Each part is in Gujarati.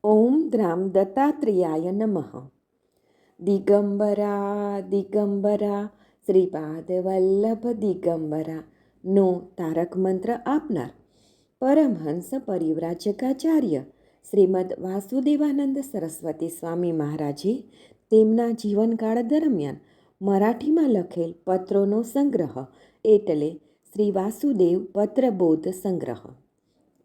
ઓમ દ્રામ દત્તાત્રેયાય નમઃ. દિગંબરા દિગંબરા શ્રીપાદ વલ્લભ દિગંબરા નો તારક મંત્ર આપનાર પરમહંસ પરિવ્રાજકાચાર્ય શ્રીમદ વાસુદેવાનંદ સરસ્વતી સ્વામી મહારાજે તેમના જીવનકાળ દરમિયાન મરાઠીમાં લખેલ પત્રોનો સંગ્રહ એટલે શ્રી વાસુદેવ પત્રબોધ સંગ્રહ,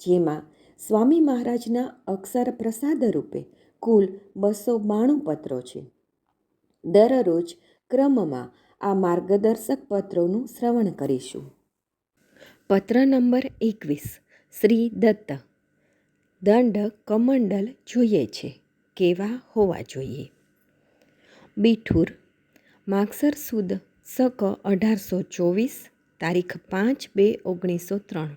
જેમાં સ્વામી મહારાજના અક્ષર પ્રસાદ રૂપે કુલ 292 પત્રો છે. દરરોજ ક્રમમાં આ માર્ગદર્શક પત્રોનું શ્રવણ કરીશું. પત્ર નંબર 21. શ્રી દત્ત. દંડ કમંડલ જોઈએ છે, કેવા હોવા જોઈએ? બીઠુર, માગસર સુદ સક 1824, તારીખ 5/2/1903.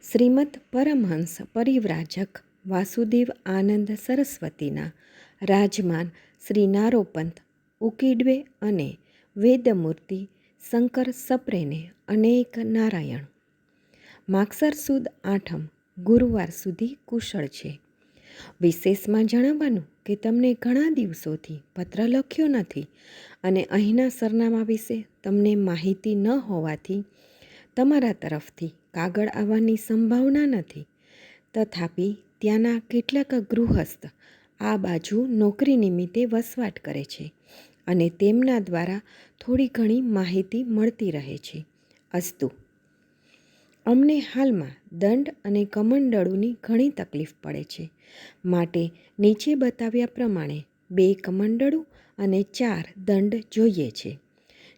શ્રીમદ પરમહંસ પરિવ્રાજક વાસુદેવ આનંદ સરસ્વતીના રાજમાન શ્રી નારોપંત ઉકીડવે અને વેદમૂર્તિ શંકર સપ્રેને અનેક નારાયણ. માગસર સુદ 8મ ગુરુવાર સુધી કુશળ છે. વિશેષમાં જણાવવાનું કે તમને ઘણા દિવસોથી પત્ર લખ્યો નથી અને અહીંના સરનામા વિશે તમને માહિતી ન હોવાથી તમારા તરફથી કાગળ આવવાની સંભાવના નથી. તથાપિ ત્યાંના કેટલાક ગૃહસ્થ આ બાજુ નોકરી નિમિત્તે વસવાટ કરે છે અને તેમના દ્વારા થોડી ઘણી માહિતી મળતી રહે છે. અસ્તુ. અમને હાલમાં દંડ અને કમંડળુની ઘણી તકલીફ પડે છે, માટે નીચે બતાવ્યા પ્રમાણે 2 કમંડળુ અને 4 દંડ જોઈએ છે.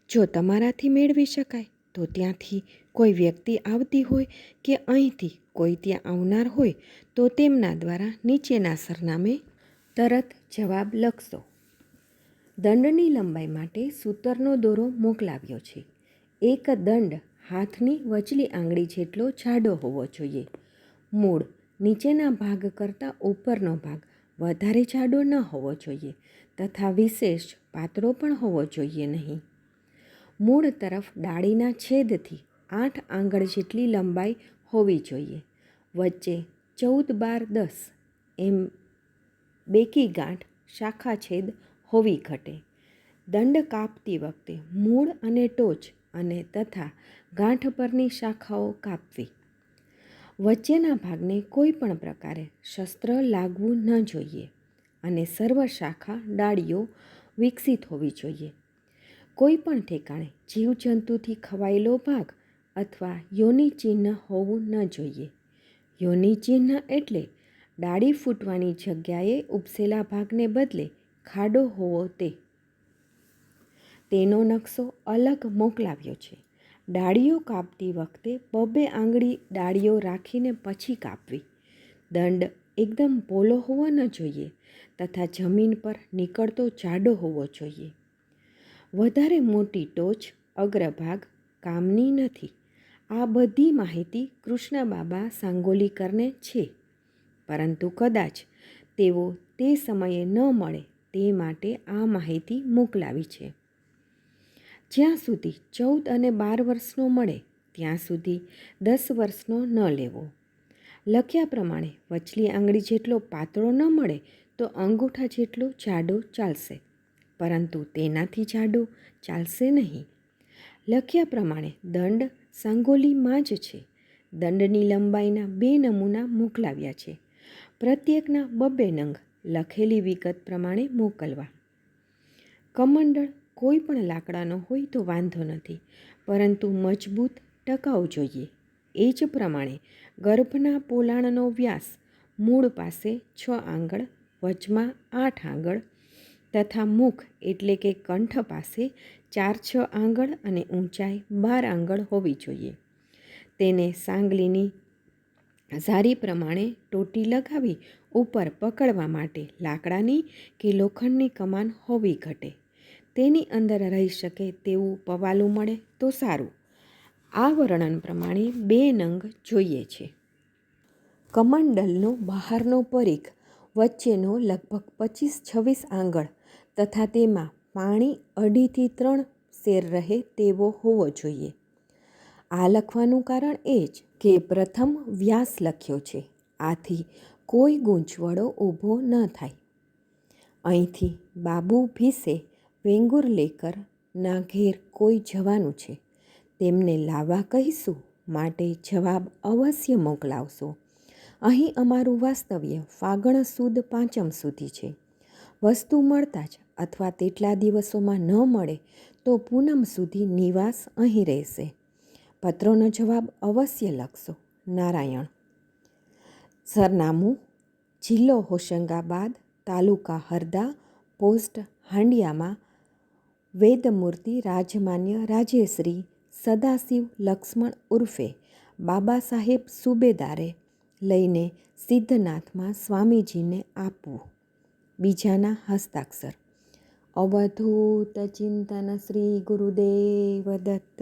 જો તમારાથી મેળવી શકાય તો ત્યાંથી કોઈ વ્યક્તિ આવતી હોય કે અહીંથી કોઈ ત્યાં આવનાર હોય તો તેમના દ્વારા નીચેના સરનામે તરત જવાબ લખશો. દંડની લંબાઈ માટે સૂતરનો દોરો મોકલાવ્યો છે. એક દંડ હાથની વચલી આંગળી જેટલો જાડો હોવો જોઈએ. મૂળ નીચેના ભાગ કરતાં ઉપરનો ભાગ વધારે જાડો ન હોવો જોઈએ તથા વિશેષ પાતળો પણ હોવો જોઈએ નહીં. મૂળ તરફ ડાળીના છેદથી 8 આંગળ જેટલી લંબાઈ હોવી જોઈએ. વચ્ચે 14-12-10 એમ બેકી ગાંઠ શાખા છેદ હોવી ઘટે. દંડ કાપતી વખતે મૂળ અને ટોચ અને તથા ગાંઠ પરની શાખાઓ કાપવી. વચ્ચેના ભાગને કોઈ પણ પ્રકારે શસ્ત્ર લાગવું ન જોઈએ અને સર્વ શાખા ડાળીઓ વિકસિત હોવી જોઈએ. કોઈ પણ ઠેકાણે જીવજંતુથી ખવાયેલો ભાગ અથવા યોનિ ચિહ્ન હોવું ન જોઈએ. યોનિ ચિહ્ન એટલે ડાળી ફૂટવાની જગ્યાએ ઉપસેલા ભાગને બદલે ખાડો હોવો તે. તેનો નકશો અલગ મોકલાવ્યો છે. ડાળીઓ કાપતી વખતે 2 આંગળી ડાળીઓ રાખીને પછી કાપવી. દંડ એકદમ પોલો હોવો ન જોઈએ તથા જમીન પર નીકળતો જાડો હોવો જોઈએ. વધારે મોટી ટોચ અગ્રભાગ કામની નથી. આ બધી માહિતી કૃષ્ણબાબા સાંગોલીકરને છે, પરંતુ કદાચ તેઓ તે સમયે ન મળે તે માટે આ માહિતી મોકલાવી છે. જ્યાં સુધી 14 અને 12 વર્ષનો મળે ત્યાં સુધી 10 વર્ષનો ન લેવો. લખ્યા પ્રમાણે વચલી આંગળી જેટલો પાતળો ન મળે તો અંગૂઠા જેટલો જાડો ચાલશે, પરંતુ તેનાથી જાડો ચાલશે નહીં. લખ્યા પ્રમાણે દંડ સાંગોલીમાં જ છે. દંડની લંબાઈના 2 નમૂના મોકલાવ્યા છે. પ્રત્યેકના 2 નંગ લખેલી વિગત પ્રમાણે મોકલવા. કમંડળ કોઈ પણ લાકડાનો હોય તો વાંધો નથી, પરંતુ મજબૂત ટકાઉ જોઈએ. એ જ પ્રમાણે ગર્ભના પોલાણનો વ્યાસ મૂળ પાસે 6 આંગળ, વચમાં 8 આંગળ તથા મુખ એટલે કે કંઠ પાસે 4-6 આંગળ અને ઊંચાઈ 12 આંગળ હોવી જોઈએ. તેને સાંગલીની ઝારી પ્રમાણે ટોટી લગાવી ઉપર પકડવા માટે લાકડાની કે લોખંડની કમાન હોવી ઘટે. તેની અંદર રહી શકે તેવું પવાલું મળે તો સારું. આ વર્ણન પ્રમાણે 2 નંગ જોઈએ છે. કમંડલનો બહારનો પરિઘ વચ્ચેનો લગભગ 25-26 આંગળ તથા તેમાં પાણી 2.5 થી 3 સેર રહે તેવો હોવો જોઈએ. આ લખવાનું કારણ એ જ કે પ્રથમ વ્યાસ લખ્યો છે. આથી કોઈ ગૂંચવડો ઊભો ન થાય. અહીંથી બાબુ ભીસે વેંગુર લેકર ના ઘેર કોઈ જવાનું છે. તેમને લાવવા કહીશું, માટે જવાબ અવશ્ય મોકલાવશો. અહીં અમારું વાસ્તવ્ય ફાગણ સુદ 5 સુધી છે. વસ્તુ મળતા જ અથવા તેટલા દિવસોમાં ન મળે તો પૂનમ સુધી નિવાસ અહીં રહેશે. પત્રોનો જવાબ અવશ્ય લખશો. નારાયણ. સરનામું: જિલ્લો હોશંગાબાદ, તાલુકા હરદા, પોસ્ટ હાંડિયામાં વેદમૂર્તિ રાજમાન્ય રાજેશ્રી સદાશિવ લક્ષ્મણ ઉર્ફે બાબા સાહેબ સુબેદારે લઈને સિદ્ધનાથમાં સ્વામીજીને આપવું. બીજાના હસ્તાક્ષર. અવધૂત ચિંતન શ્રી ગુરુદેવ દત્ત.